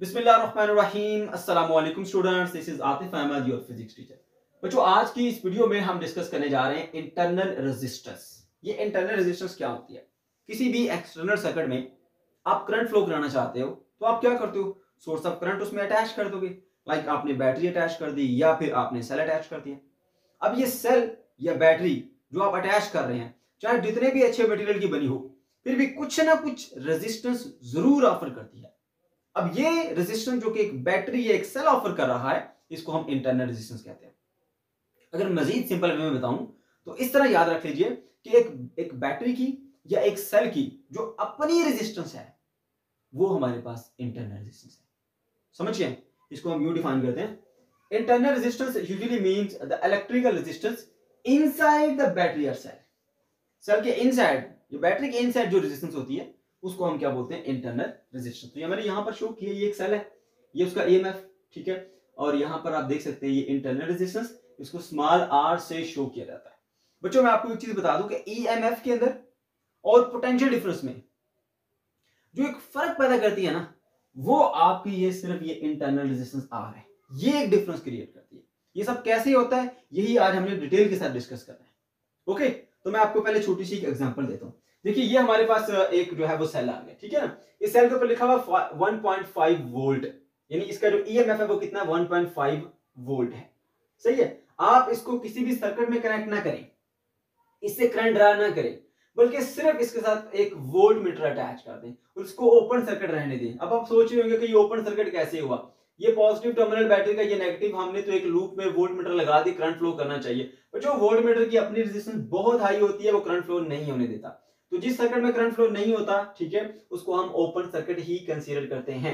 बिस्मिल्लाहिर्रहमानिर्रहीम अस्सलाम वालेकुम students, this is Atif Ahmad your physics teacher. बच्चों, आज की इस वीडियो में हम डिस्कस करने जा रहे हैं इंटरनल रेजिस्टेंस। ये इंटरनल रेजिस्टेंस क्या होती है? किसी भी एक्सटर्नल सर्किट में आप करंट फ्लो कराना चाहते हो तो आप क्या करते हो? सोर्स ऑफ करंट उसमें अटैच कर दोगे। लाइक आपने बैटरी अटैच कर दी या फिर आपने सेल अटैच कर दिया। अब ये सेल या बैटरी जो आप अटैच कर रहे हैं, चाहे जितने भी अच्छे मटेरियल की बनी हो, फिर भी कुछ ना कुछ रेजिस्टेंस जरूर ऑफर करती है। अब ये रेजिस्टेंस जो कि एक बैटरी या एक सेल ऑफर कर रहा है, इसको हम इंटरनल रेजिस्टेंस कहते हैं। अगर मजीद सिंपल वे में बताऊं तो इस तरह याद रख लीजिए कि एक बैटरी की या एक सेल की जो अपनी रेजिस्टेंस है, वो हमारे पास इंटरनल रेजिस्टेंस है। समझिए, इसको हम यूं डिफाइन करते हैं। Internal resistance usually means the electrical resistance inside the battery और सेल। सेल के इनसाइड, जो बैटरी के इनसाइड जो रेजिस्टेंस होती है, उसको हम क्या बोलते हैं? Internal resistance. तो ये मैंने यहां पर शो किया, ये एक सेल है, ये उसका ईएमएफ, ठीक है। और यहां पर आप देख सकते हैं ये इंटरनल रेजिस्टेंस, इसको स्मॉल आर से शो किया जाता है। बच्चों, मैं आपको एक चीज बता दूं कि ईएमएफ के अंदर और पोटेंशियल डिफरेंस में जो एक फर्क पैदा करती है ना, वो आपकी ये सिर्फ ये इंटरनल रेजिस्टेंस आर है। ये एक डिफरेंस क्रिएट करती है। ये सब कैसे होता है, यही आज हमने डिटेल के साथ डिस्कस करना है। ओके, तो मैं आपको पहले छोटी सी एक एग्जांपल देता हूं। देखिए, ये हमारे पास एक जो है वो सेल आ गया, ठीक है ना। इस सेल के ऊपर लिखा हुआ 1.5 वोल्ट, यानी इसका जो ईएमएफ है वो कितना? 1.5 वोल्ट है। सही है। आप इसको किसी भी सर्किट में कनेक्ट ना करें, इससे करंट ड्रा ना करें, बल्कि सिर्फ इसके साथ एक वोल्ट मीटर अटैच कर दें और इसको ओपन सर्किट रहने दें। अब आप सोच रहे होंगे कि ये ओपन सर्किट कैसे हुआ? ये पॉजिटिव टर्मिनल बैटरी का, ये नेगेटिव, हमने तो एक लूप में वोल्ट मीटर लगा दी, करंट फ्लो करना चाहिए। पर जो वोल्ट मीटर की अपनी रेजिस्टेंस बहुत हाई होती है, वो करंट फ्लो नहीं होने देता। तो जिस सर्किट में करंट फ्लो नहीं होता, ठीक है, उसको हम ओपन सर्किट ही कंसीडर करते हैं।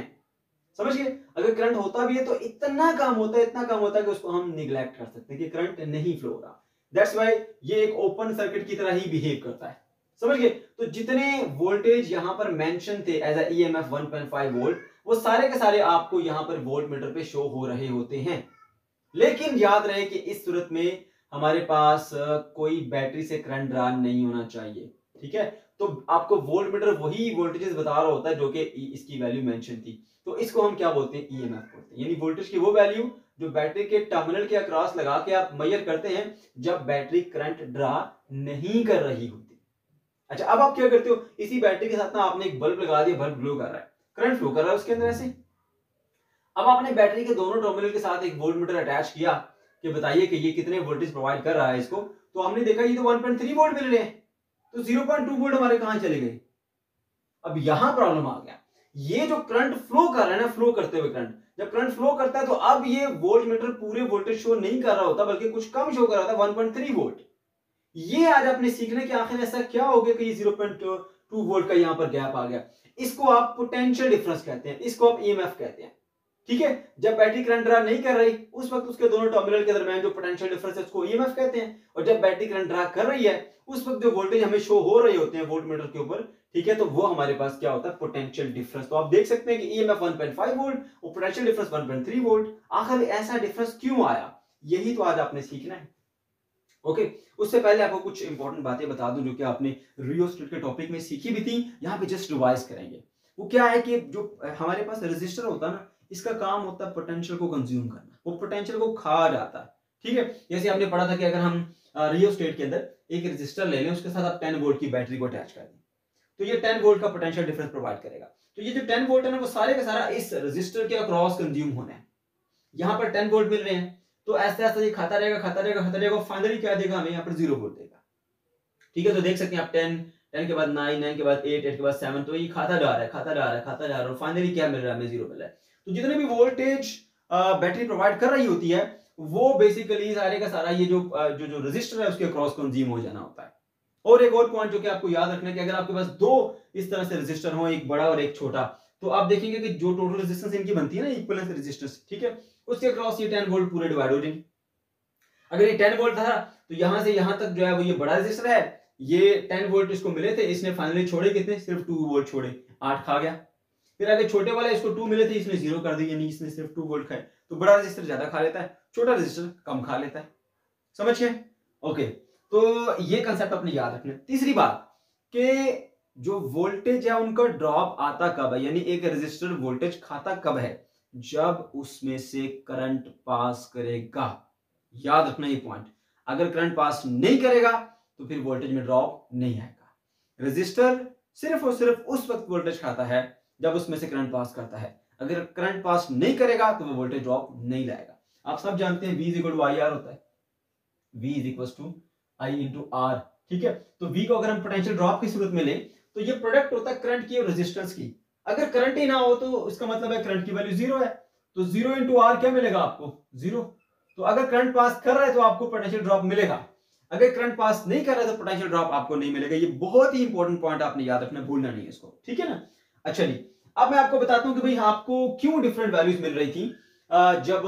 समझ गए? अगर करंट होता भी है तो इतना कम होता है, इतना कम होता है कि उसको हम निग्लेक्ट कर सकते हैं कि करंट नहीं फ्लो हो रहा। दैट्स व्हाई ये एक ओपन सर्किट की तरह ही बिहेव करता है। समझ गए? तो जितने वोल्टेज यहां पर मेंशन थे एज अ ईएमएफ 1.5 वोल्ट, वो सारे के सारे आपको यहां पर वोल्ट मीटर पे शो हो रहे होते हैं। लेकिन याद रहे कि इस सूरत में हमारे पास कोई बैटरी से करंट ड्रा नहीं होना चाहिए, ठीक है। तो आपको वोल्ट मीटर वही वोल्टेजेस बता रहा होता है जो कि इसकी वैल्यू मेंशन थी। तो इसको हम क्या बोलते हैं? ईएमएफ बोलते हैं, यानी वोल्टेज की वो वैल्यू जो बैटरी के टर्मिनल के अक्रॉस लगा के आप मेजर करते हैं जब बैटरी करंट ड्रा नहीं कर रही होती। अच्छा, अब आप क्या करते हो? इसी बैटरी के साथ ना आपने एक बल्ब लगा दिया, बल्ब ग्लो कर रहा है, करंट फ्लो कर रहा है उसके अंदर ऐसे। अब आपने बैटरी के दोनों टर्मिनल के साथ एक वोल्ट मीटर अटैच किया कि बताइए कि ये कितने वोल्टेज प्रोवाइड कर रहा है इसको। तो हमने देखा ये तो 1.3 वोल्ट मिल रहे हैं, तो 0.2 वोल्ट हमारे कहां चले गए? अब यहां प्रॉब्लम आ गया। ये जो करंट फ्लो कर रहा है ना, फ्लो करते हुए करंट, जब करंट फ्लो करता है तो अब ये वोल्ट मीटर पूरे वोल्टेज शो नहीं कर रहा होता, बल्कि कुछ कम शो कर रहा था, 1.3 वोल्ट। ये आज आपने सीखने के आखिर ऐसा क्या हो गया कि ये 0.2 वोल्ट का यहां पर गैप आ गया। इसको आप पोटेंशियल डिफरेंस कहते हैं, इसको आप ईएमएफ कहते हैं, ठीक है। जब बैटरी करंट ड्रा नहीं कर रही, उस वक्त उसके दोनों टर्मिनल के दरमियान जो पोटेंशियल डिफरेंस है उसको ईएमएफ कहते हैं। और जब बैटरी करंट ड्रा कर रही है, उस वक्त जो वोल्टेज हमें शो हो रहे होते हैं वोल्ट मीटर के ऊपर, ठीक है, तो वो हमारे पास क्या होता है? Potential difference. तो आप देख सकते हैं कि ईएमएफ 1.5 वोल्ट और पोटेंशियल डिफरेंस 1.3 वोल्ट। आखिर ऐसा डिफरेंस क्यों आया? यही तो आज आपने सीखना है। ओके, उससे पहले आपको कुछ इंपॉर्टेंट बातें बता दूं जो कि आपने रियोस्टेट के टॉपिक में सीखी भी थी, यहां पे जस्ट रिवाइज करेंगे। वो क्या है कि जो हमारे पास रेजिस्टर होता है ना, इसका काम होता है पोटेंशियल को कंज्यूम करना, वो पोटेंशियल को खा जाता है, ठीक है। जैसे हमने पढ़ा था कि अगर हम रियोस्टेट के अंदर एक रेजिस्टर ले लें, उसके साथ आप 10 वोल्ट की बैटरी को अटैच कर दें, तो ये 10 वोल्ट का पोटेंशियल डिफरेंस प्रोवाइड करेगा। तो ये जो 10 वोल्ट है ना, वो सारे का सारा इस रेजिस्टर के अक्रॉस कंज्यूम होना है। यहां पर 10 वोल्ट मिल रहे हैं, तो ऐसे ऐसे ये खाता रहेगा, खाता रहेगा, खाता रहेगा, फाइनली क्या देगा हमें? यहाँ पर 0 वोल्ट देगा, ठीक है। तो देख सकते हैं आप 10, 10 के बाद 9, 9 के बाद 8, 8 के बाद 7, तो ये खाता जा रहा है, खाता जा रहा है, खाता जा रहा है, और फाइनली क्या मिल रहा है? हमें 0 मिल रहा है। तो जितने भी वोल्टेज बैटरी प्रोवाइड कर रही होती है, वो बेसिकली सारे का सारा ये जो रेजिस्टर है उसके क्रॉस कंज्यूम हो जाना होता है। और एक और पॉइंट जो कि आपको याद रखना है कि अगर आपके पास दो इस तरह से रेजिस्टर हो, एक बड़ा और एक छोटा, तो आप देखेंगे कि जो टोटल रेजिस्टेंस इनकी बनती है ना, इक्विवेलेंस रेजिस्टेंस, ठीक है, उसके क्रॉस ये 10 वोल्ट पूरे डिवाइड हो जाएंगे। अगर ये 10 वोल्ट था तो यहां से यहां तक जो है वो ये बड़ा रेजिस्टर है, ये 10 वोल्ट इसको मिले थे, इसने फाइनली छोड़े कितने? सिर्फ 2 वोल्ट छोड़े, 8 खा गया। फिर अगर छोटे वाला इसको 2 मिले थे, इसने 0 कर दी, यानी इसने सिर्फ 2 वोल्ट खाए। तो बड़ा रेजिस्टर ज्यादा खा लेता है, छोटा रेजिस्टर कम खा लेता है। समझिए? ओके, तो ये कंसेप्ट अपने याद रखना। तीसरी बात कि जो वोल्टेज है उनका ड्रॉप आता कब है, यानी एक रेजिस्टर वोल्टेज खाता कब है, जब उसमें से करंट पास करेगा। याद रखना ये पॉइंट, अगर करंट पास नहीं करेगा तो फिर वोल्टेज में ड्रॉप नहीं आएगा। रेजिस्टर सिर्फ और सिर्फ उस वक्त वोल्टेज खाता है जब उसमें से करंट पास करता है। अगर करंट पास नहीं करेगा तो वो वोल्टेज ड्रॉप नहीं लाएगा। आप सब जानते हैं V is equal to I R होता है, V is equal to I into R. ठीक है, तो V को अगर हम पोटेंशियल ड्रॉप की सूरत में लें तो ये प्रोडक्ट होता है करंट की और रेजिस्टेंस की। अगर करंट ही ना हो तो इसका मतलब है करंट की वैल्यू जीरो है, तो जीरो इंटू आर क्या मिलेगा आपको, जीरो। तो अगर करंट पास कर रहा है तो आपको पोटेंशियल ड्रॉप मिलेगा, अगर करंट पास नहीं कर रहा है तो पोटेंशियल ड्रॉप आपको नहीं मिलेगा। ये बहुत ही इंपॉर्टेंट पॉइंट आपने याद रखना, भूलना नहीं है इसको, ठीक है ना। अच्छा जी, अब मैं आपको बताता हूं कि भाई आपको क्यों डिफरेंट वैल्यूज मिल रही थी जब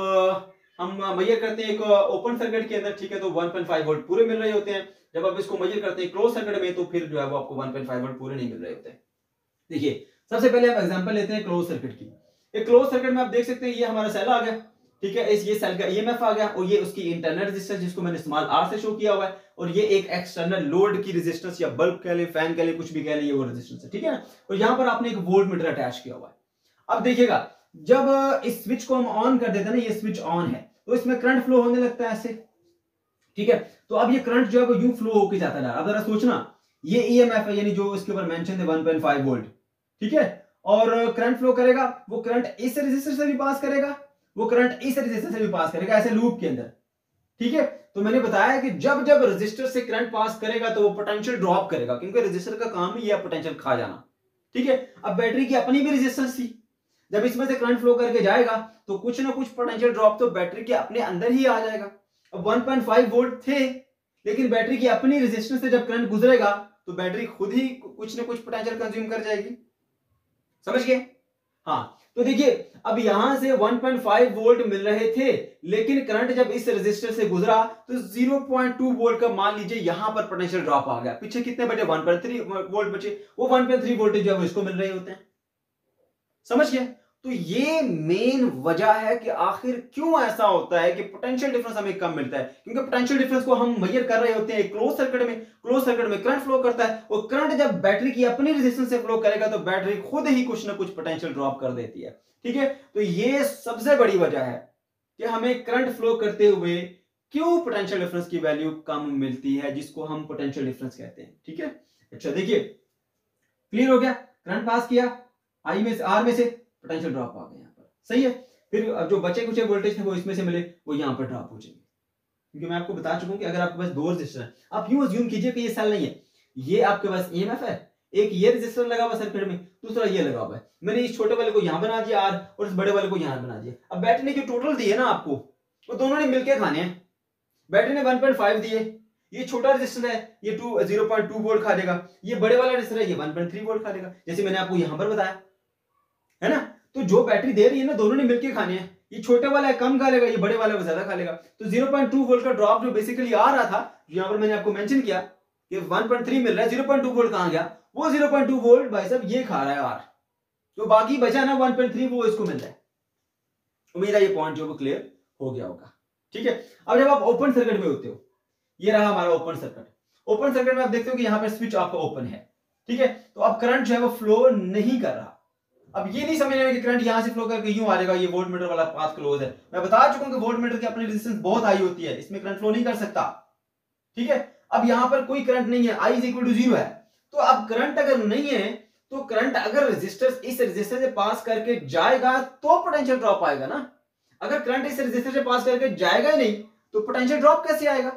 हम मेजर करते हैं एक ओपन सर्किट के अंदर, ठीक है, तो 1.5 वोल्ट पूरे मिल रहे होते हैं। जब आप इसको मेजर करते हैं क्लोज सर्किट में तो फिर जो है वो आपको 1.5 वोल्ट पूरे नहीं मिल रहे होते हैं। देखिए सबसे पहले आप एग्जांपल लेते हैं क्लोज सर्किट की। एक क्लोज सर्किट में आप देख सकते हैं ये हमारा सेल आ गया, ठीक है, इस ये सेल का ईएमएफ आ गया और ये उसकी इंटरनल रेजिस्टेंस जिसको मैंने स्मॉल आर से शो किया हुआ है, और ये एक एक्सटर्नल लोड की रेजिस्टेंस या बल्ब कह ले, फैन कह ले, कुछ भी कह ले, ये वो रेजिस्टेंस है, ठीक है ना। और यहां पर आपने एक वोल्ट मीटर अटैच किया हुआ है। अब देखिएगा जब इस स्विच को हम ऑन कर देते हैं ना, ये स्विच ऑन है तो इसमें करंट फ्लो होने लगता है ऐसे, ठीक है। तो अब ये करंट जो है वो यूं फ्लो होकर जाता है। अब जरा सोचना, ये ईएमएफ है यानी जो इसके ऊपर मेंशन है 1.5 वोल्ट, ठीक है, और करंट फ्लो करेगा, वो करंट इस रेजिस्टर से भी पास करेगा, वो करंट इस रेजिस्टर से भी पास करेगा, ऐसे लूप के अंदर, ठीक है। तो मैंने बताया कि जब जब रेजिस्टर से करंट पास करेगा तो वो पोटेंशियल ड्रॉप करेगा, क्योंकि रेजिस्टर का काम ही है पोटेंशियल खा जाना, ठीक है। अब बैटरी की अपनी भी रेजिस्टेंस थी, जब इसमें से करंट फ्लो करके जाएगा तो कुछ ना कुछ पोटेंशियल ड्रॉप तो बैटरी के अपने अंदर ही आ जाएगा। अब 1.5 वोल्ट थे, लेकिन बैटरी की अपनी रेजिस्टेंस से जब करंट गुजरेगा तो बैटरी खुद ही कुछ ना कुछ पोटेंशियल कंज्यूम कर जाएगी, समझ गए। हाँ, तो देखिए अब यहां से 1.5 वोल्ट मिल रहे थे, लेकिन करंट जब इस रेजिस्टर से गुजरा तो 0.2 वोल्ट का मान लीजिए यहां पर पोटेंशियल ड्रॉप आ गया। पीछे कितने बचे, 1.3 वोल्ट बचे, वो 1.3 वोल्टेज जो है इसको मिल रहे होते हैं, समझ गए। तो ये मेन वजह है कि आखिर क्यों ऐसा होता है कि पोटेंशियल डिफरेंस हमें कम मिलता है, क्योंकि पोटेंशियल डिफरेंस को हम मेजर कर रहे होते हैं क्लोज सर्किट में करंट फ्लो करता है, और करंट जब बैटरी की अपनी रेजिस्टेंस से फ्लो करेगा तो बैटरी खुद ही कुछ ना कुछ पोटेंशियल ड्रॉप कर देती है, ठीक है। तो ये सबसे बड़ी वजह है कि हमें करंट फ्लो करते हुए क्यों पोटेंशियल डिफरेंस की वैल्यू कम मिलती है, जिसको हम पोटेंशियल डिफरेंस कहते हैं, ठीक है। अच्छा देखिए क्लियर हो गया, करंट पास किया आई में से आर में से, पोटेंशियल ड्रॉप आ गया यहाँ पर, सही है। फिर अब जो बचे कुछ वोल्टेज थे वो इसमें से मिले, वो यहाँ पर ड्रॉप हो जाएंगे, क्योंकि मैं आपको बता चुका हूं कि अगर आपके पास दो रेजिस्टर है, आप यूं अज्यूम कीजिए कि ये सेल नहीं है, ये आपके पास ईएमएफ है, एक ये रेजिस्टर लगा हुआ सर्किट में, दूसरा ये लगा हुआ है। मैंने इस छोटे वाले को यहां बना दिया आर और इस बड़े वाले को यहां बना दिया। अब बैटरी ने जो टोटल दिए ना आपको, वो दोनों ने मिलकर खाने हैं। बैटरी ने 1.5 दिए, ये छोटा रेजिस्टर है ये 0.2 वोल्ट खा लेगा, ये बड़े वाला रेजिस्टर है ये 1.3 वोल्ट खा लेगा, जैसे मैंने आपको यहां पर बताया है ना। तो जो बैटरी दे रही है ना दोनों ने मिलकर खाने हैं, ये छोटे वाला है कम खा लेगा, ये बड़े वाला ज्यादा खा लेगा। तो 0.2 वोल्ट का ड्रॉप जो बेसिकली आ रहा था, यहां पर मैंने आपको मेंशन किया कि 1.3 मिल रहा है, 0.2 वोल्ट कहां गया, वो 0.2 वोल्ट भाई साहब ये खा रहा है आर, जो बाकी बचा ना 1.3 वो इसको मिल रहा है। उम्मीद है ये पॉइंट जो क्लियर हो गया होगा, ठीक है। अब जब आप ओपन सर्किट में होते हो, ये रहा हमारा ओपन सर्किट, ओपन सर्किट में आप देखते हो कि यहां पर स्विच आपका ओपन है, ठीक है। तो अब करंट जो है वो फ्लो नहीं कर रहा। अब ये नहीं समझ रहे कि करंट यहां से फ्लो करके यूं आ जाएगा, ये वोल्ट मीटर वाला पाथ क्लोज है। मैं बता चुका हूं कि वोल्ट मीटर की अपनी रेजिस्टेंस बहुत हाई होती है, इसमें करंट फ्लो नहीं कर सकता, ठीक है। अब यहां पर कोई करंट नहीं है, I इज इक्वल टू 0 है। तो अब करंट अगर नहीं है तो करंट अगर रेजिस्टर इस रेजिस्टर से पास करके जाएगा तो पोटेंशियल ड्रॉप आएगा ना। अगर करंट इस रेजिस्टर से पास करके जाएगा ही नहीं तो पोटेंशियल ड्रॉप कैसे आएगा,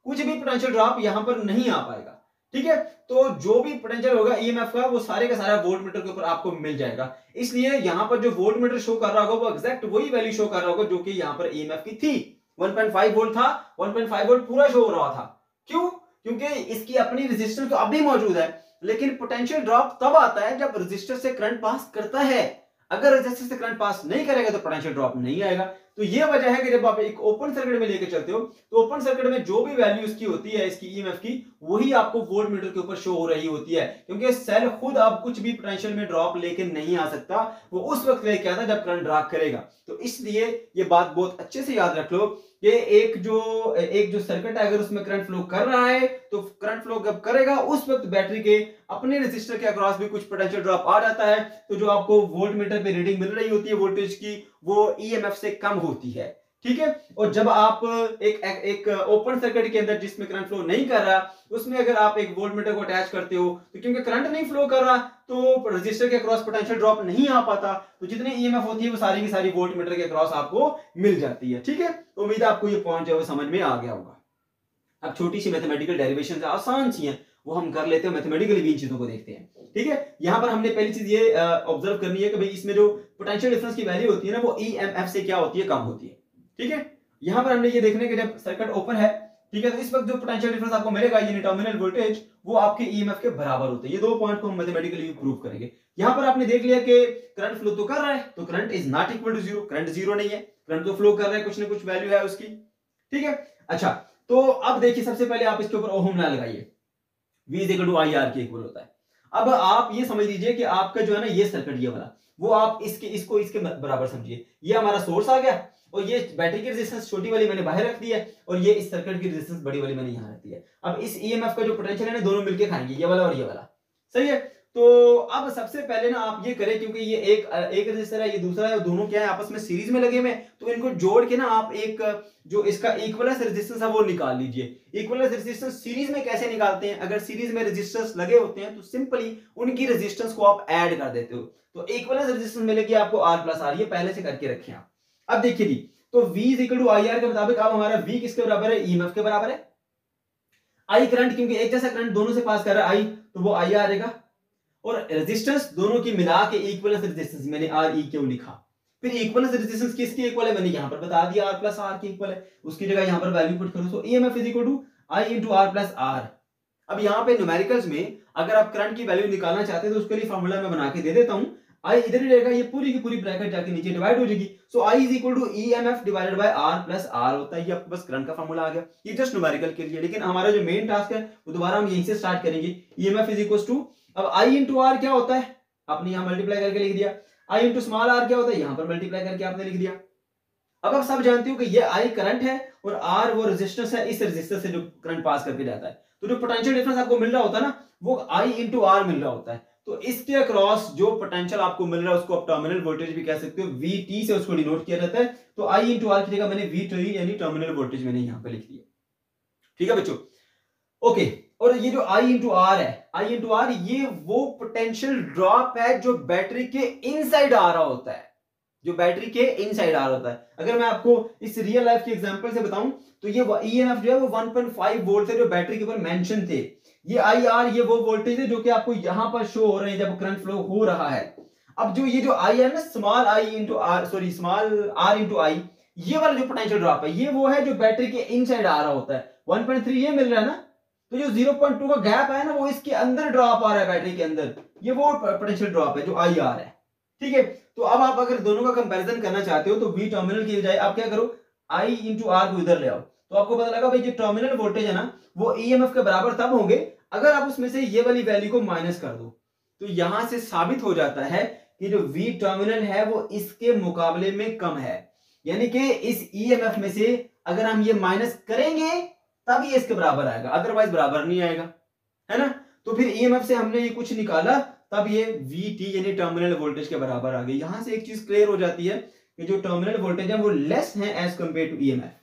कुछ भी पोटेंशियल ड्रॉप यहां पर नहीं आ पाएगा, ठीक है। तो जो भी पोटेंशियल होगा ईएमएफ का वो सारे का सारा वोल्ट मीटर के ऊपर आपको मिल जाएगा। इसलिए यहां पर जो वोल्ट मीटर शो कर रहा होगा वो एग्जैक्ट वही वैल्यू शो कर रहा होगा जो कि यहां पर ईएमएफ की थी। 1.5 वोल्ट था, 1.5 वोल्ट पूरा शो हो रहा था। क्यों? क्योंकि इसकी अपनी रेजिस्टेंस तो अभी मौजूद है, लेकिन पोटेंशियल ड्रॉप तब आता है जब रेजिस्टर से करंट पास करता है। अगर रेजिस्टर से करंट पास नहीं करेगा तो पोटेंशियल ड्रॉप नहीं आएगा। तो ये वजह है कि जब आप एक ओपन सर्किट में लेके चलते हो तो ओपन सर्किट में जो भी वैल्यू इसकी होती है, इसकी ईएमएफ की, वही आपको वोल्ट मीटर के ऊपर शो हो रही होती है, क्योंकि सेल खुद अब कुछ भी पोटेंशियल में ड्रॉप लेके नहीं आ सकता, वो उस वक्त लेके आता जब करंट ड्रॉप करेगा। तो इसलिए ये बात बहुत अच्छे से याद रख लो कि एक जो सर्किट है, अगर उसमें करंट फ्लो कर रहा है तो करंट फ्लो जब करेगा उस वक्त बैटरी के अपने रेजिस्टर के अक्रॉस भी कुछ पोटेंशियल ड्रॉप आ जाता है, तो जो आपको वोल्ट मीटर पे रीडिंग मिल रही होती है वोल्टेज की, वो ईएमएफ से कम होती है। ठीक है, और जब आप एक ओपन सर्किट के अंदर जिसमें करंट फ्लो नहीं कर रहा, उसमें अगर आप एक वोल्ट मीटर को अटैच करते हो तो क्योंकि करंट नहीं फ्लो कर रहा तो रेजिस्टर के अक्रॉस पोटेंशियल ड्रॉप नहीं आ पाता, तो जितनी ईएमएफ होती है वो सारी की सारी वोल्ट मीटर के अक्रॉस आपको मिल जाती है। ठीक है, तो उम्मीद है आपको ये पॉइंट जो है समझ में आ गया होगा। अब छोटी सी मैथमेटिकल डेरिवेशन आसान सी है, वो हम कर लेते हैं, मैथमेटिकली भी इन चीजों को देखते हैं। ठीक है, यहां पर हमने पहली चीज ये ऑब्जर्व करनी है कि भाई इसमें जो पोटेंशियल डिफरेंस की वैल्यू होती है ना, वो ईएमएफ से क्या होती है, कम होती है। ठीक है, यहां पर हमने ये देखने के जब सर्किट ओपन है, ठीक है, तो इस वक्त जो पोटेंशियल डिफरेंस आपको मिलेगा यानी टर्मिनल वोल्टेज, वो आपके ईएमएफ के बराबर होते हैं। ये दो पॉइंट को हम मैथमेटिकली प्रूव करेंगे। यहां पर आपने देख लिया कि करंट फ्लो तो कर रहा है, तो current is not equal to zero, current zero नहीं है, करंट तो फ्लो कर रहा है, कुछ ना कुछ वैल्यू है उसकी। ठीक है, अच्छा, तो अब देखिए सबसे पहले आप इसके ऊपर ओहम लॉ लगाइए, V is equal to I R के इक्वल होता है। अब आप ये समझ लीजिए कि आपका जो है ना ये सर्किट ये वाला, वो आप इसके बराबर समझिए। ये हमारा सोर्स आ गया और ये बैटरी की रेजिस्टेंस छोटी वाली मैंने बाहर रख दी है और ये इस सर्किट की रेजिस्टेंस बड़ी वाली मैंने यहां रख दी है। अब इस ईएमएफ का जो पोटेंशियल है ना, दोनों मिलके खाएंगे, ये वाला और ये वाला। सही है, तो अब सबसे पहले ना आप ये करें, क्योंकि ये एक रेजिस्टर है, ये दूसरा है, दोनों क्या है आपस में सीरीज में लगे हुए, तो इनको जोड़ के ना आप एक जो इसका इक्विवेलेंस रेजिस्टेंस है वो निकाल लीजिए। इक्विवेलेंस रेजिस्टेंस सीरीज में कैसे निकालते हैं, अगर सीरीज में रेजिस्टेंस लगे होते हैं तो सिंपली उनकी रेजिस्टेंस को आप ऐड कर देते हो, तो इक्विवेलेंस रेजिस्टेंस मिलेगी आपको R प्लस R, ये पहले से करके रखे आप। अब देखिए जी, तो V is equal to I R के मुताबिक अब हमारा V किसके बराबर है, ईएमएफ के बराबर है। I करंट, क्योंकि एक जैसा करंट दोनों से पास कर रहा है I, तो वो I आ जाएगा, और रेजिस्टेंस दोनों की मिला के इक्विवेलेंस रेजिस्टेंस मैंने आर ई क्यों लिखा, फिर इक्विवेलेंस रेजिस्टेंस किसकी इक्वल है मैंने यहां पर बता दिया, R प्लस R की इक्वल है, उसकी जगह यहां पर वैल्यू पुट करो, so EMF is equal to I into R plus R। अब यहां पे न्यूमेरिकल्स में अगर आप करंट की वैल्यू निकालना चाहते हैं तो उसके लिए फार्मूला मैं बना के दे देता हूं, I इधर ही रहेगा, ये पूरी की पूरी ब्रैकेट जाके नीचे डिवाइड हो जाएगी, so I is equal to EMF divided by R plus R होता है। ये आपके पास करंट का फार्मूला आ गया, ये जस्ट न्यूमेरिकल के लिए, लेकिन हमारा जो मेन टास्क है वो दोबारा हम यहीं से स्टार्ट करेंगे। ईएमएफ इज इक्वल टू, अब I इनटू R क्या होता है, आपने यहां मल्टीप्लाई करके लिख दिया, I इनटू स्मॉल r क्या होता है, यहां पर मल्टीप्लाई करके आपने लिख दिया। अब आप सब जानते हो कि ये I करंट है और R वो रेजिस्टेंस है, इस रेजिस्टर से जो करंट पास करके जाता है, तो जो पोटेंशियल डिफरेंस आपको मिल रहा होता है ना, वो I इनटू R मिल रहा होता है, तो इसके अक्रॉस जो पोटेंशियल आपको मिल रहा है उसको आप टर्मिनल वोल्टेज भी कह सकते हो, VT से उसको डिनोट किया जाता है, तो I इनटू R की जगह मैंने VT यानी टर्मिनल वोल्टेज मैंने यहां पे लिख दिया। ठीक है बच्चों, ओके, और ये जो I इंटू आर है, I इंटू आर, ये वो पोटेंशियल ड्रॉप है जो बैटरी के इनसाइड आ रहा होता है, जो बैटरी के इनसाइड आ रहा होता है। अगर मैं आपको इस रियल लाइफ के एग्जांपल से बताऊं तो ये ईएमएफ जो है वो 1.5 वोल्ट है जो बैटरी के ऊपर मेंशन थे, ये IR ये वो वोल्टेज है जो कि आपको यहां पर शो हो रहे हैं जब करंट फ्लो हो रहा है। अब जो ये जो I है ना, small I into R, sorry small R into I, ये वाला जो पोटेंशियल ड्रॉप है ये वो है जो बैटरी के इनसाइड आ रहा होता है। 1.3 ये मिल रहा है ना, तो जो 0.2 का गैप है ना वो इसके अंदर ड्रॉप आ रहा है बैटरी के अंदर, ये वो पोटेंशियल ड्रॉप है जो IR है। ठीक है, तो अब आप अगर दोनों का कंपैरिजन करना चाहते हो तो V टर्मिनल की बजाय आप क्या करो, I इंटू आर को इधर ले आओ, तो आपको पता लगा भाई जो टर्मिनल वोल्टेज है ना वो EMF के बराबर तब होंगे अगर आप उसमें से ये वाली वैल्यू को माइनस कर दो। तो यहां से साबित हो जाता है कि जो V टर्मिनल है वो इसके मुकाबले में कम है, यानी कि इस EMF में से अगर हम ये माइनस करेंगे तब ये इसके बराबर आएगा, अदरवाइज बराबर नहीं आएगा, है ना। तो फिर EMF से हमने ये कुछ निकाला तब ये VT यानी टर्मिनल वोल्टेज के बराबर आ गई। यहां से एक चीज क्लियर हो जाती है कि जो टर्मिनल वोल्टेज है वो लेस है एज कंपेयर टू EMF।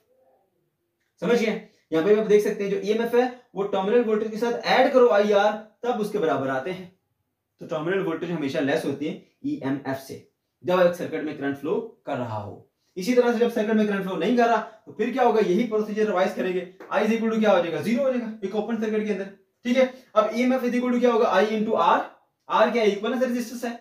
समझिए, यहां पे आप देख सकते हैं जो EMF है वो टर्मिनल वोल्टेज के साथ ऐड करो IR तब उसके बराबर आते हैं। तो टर्मिनल वोल्टेज हमेशा लेस होती है EMF से जब एक सर्किट में करंट फ्लो कर रहा हो। इसी तरह से जब सर्किट में करंट फ्लो नहीं कर रहा तो फिर क्या होगा, यही प्रोसीजर रिवाइज करेंगे। I इज इक्वल टू क्या हो जाएगा, 0 हो जाएगा एक ओपन सर्किट के अंदर। ठीक है, अब EMF इज इक्वल टू क्या होगा, I इंटू आर, आर क्या है, इक्विवेलेंस रेजिस्टेंस है।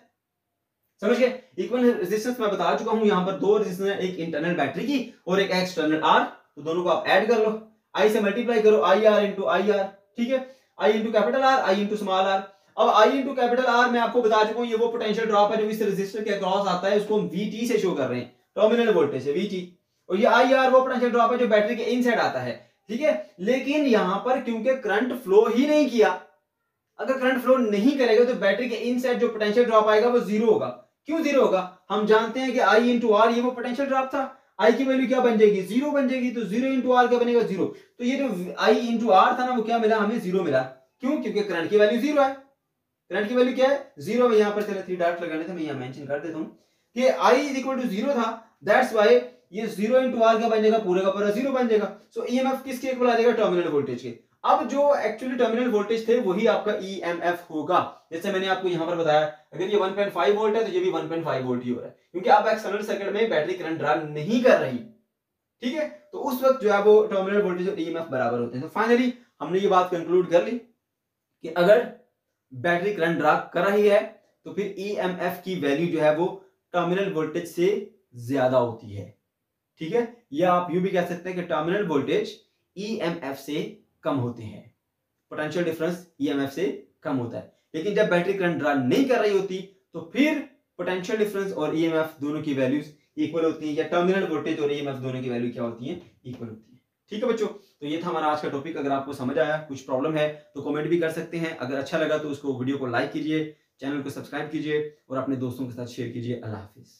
समझ गए, इक्विवेलेंस रेजिस्टेंस मैं बता चुका हूं, यहां पर दो रेजिस्टेंस है, एक इंटरनल बैटरी की और एक एक्सटर्नल R, तो दोनों को आप ऐड कर लो, I से मल्टीप्लाई करो, IR इंटू IR। ठीक है, I into capital R, I into small r। अब I इंटू कैपिटल R मैं आपको बता चुका हूं ये वो पोटेंशियल ड्रॉप है जो इस रेजिस्टर के अक्रॉस आता है, उसको हम VT से शो कर रहे हैं, टर्मिनल वोल्टेज है VT। और ये IR वो पोटेंशियल ड्रॉप है जो बैटरी के इनसाइड आता है, ठीक है। लेकिन यहां पर क्योंकि करंट फ्लो ही नहीं किया, अगर करंट फ्लो नहीं करेगा तो बैटरी के इनसाइड जो पोटेंशियल ड्रॉप आएगा वो जीरो होगा। क्यों जीरो होगा? हम जानते हैं कि I इंटू आर ये वो पोटेंशियल ड्रॉप था, I की वैल्यू क्या बन जाएगी? जीरो बन जाएगी। तो जीरो इंटू आर क्या बनेगा? जीरो। तो ये जो I इंटू आर था ना वो क्या मिला हमें? जीरो मिला। क्यों? क्योंकि करंट की वैल्यू जीरो है। करंट की वैल्यू क्या है? जीरो है। यहां पर चलो 3 डॉट लगाने थे, मैं यहां मेंशन कर देता हूं कि I is equal to zero था, दैट्स व्हाई ये जीरो इंटू आर क्या बन जाएगा? पूरे का पूरा जीरो बन जाएगा। सो ईएमएफ किसके इक्वल आ जाएगा? टर्मिनल वोल्टेज के। अब जो एक्चुअली टर्मिनल वोल्टेज थे वही आपका ईएमएफ होगा। जैसे मैंने आपको यहां पर बताया, अगर ये 1.5 वोल्ट है तो ये भी 1.5 वोल्ट ही हो रहा है, क्योंकि आप एक्सटर्नल सर्किट में बैटरी करंट ड्रा नहीं कर रही, ठीक है। तो उस वक्त जो है वो टर्मिनल वोल्टेज और ईएमएफ बराबर होते हैं। तो फाइनली हमने ये बात कंक्लूड कर ली कि अगर बैटरी करंट ड्रा कर रही है तो फिर ईएमएफ की वैल्यू जो है वो टर्मिनल वोल्टेज से ज्यादा होती है, ठीक है। या आप यूं भी कह सकते हैं कि टर्मिनल वोल्टेज ईएमएफ से कम होते हैं, पोटेंशियल डिफरेंस ईएमएफ से कम होता है। लेकिन जब बैटरी करंट ड्रा नहीं कर रही होती तो फिर पोटेंशियल डिफरेंस और ईएमएफ दोनों की वैल्यूज इक्वल होती है, या टर्मिनल वोल्टेज और ईएमएफ दोनों की वैल्यू क्या होती है? इक्वल होती है, ठीक है बच्चों। तो ये था हमारा आज का टॉपिक। अगर आपको समझ आया, कुछ प्रॉब्लम है तो कमेंट भी कर सकते हैं। अगर अच्छा लगा तो उसको वीडियो को लाइक कीजिए, चैनल को सब्सक्राइब कीजिए और अपने दोस्तों के साथ शेयर कीजिए। अल्लाह हाफिज।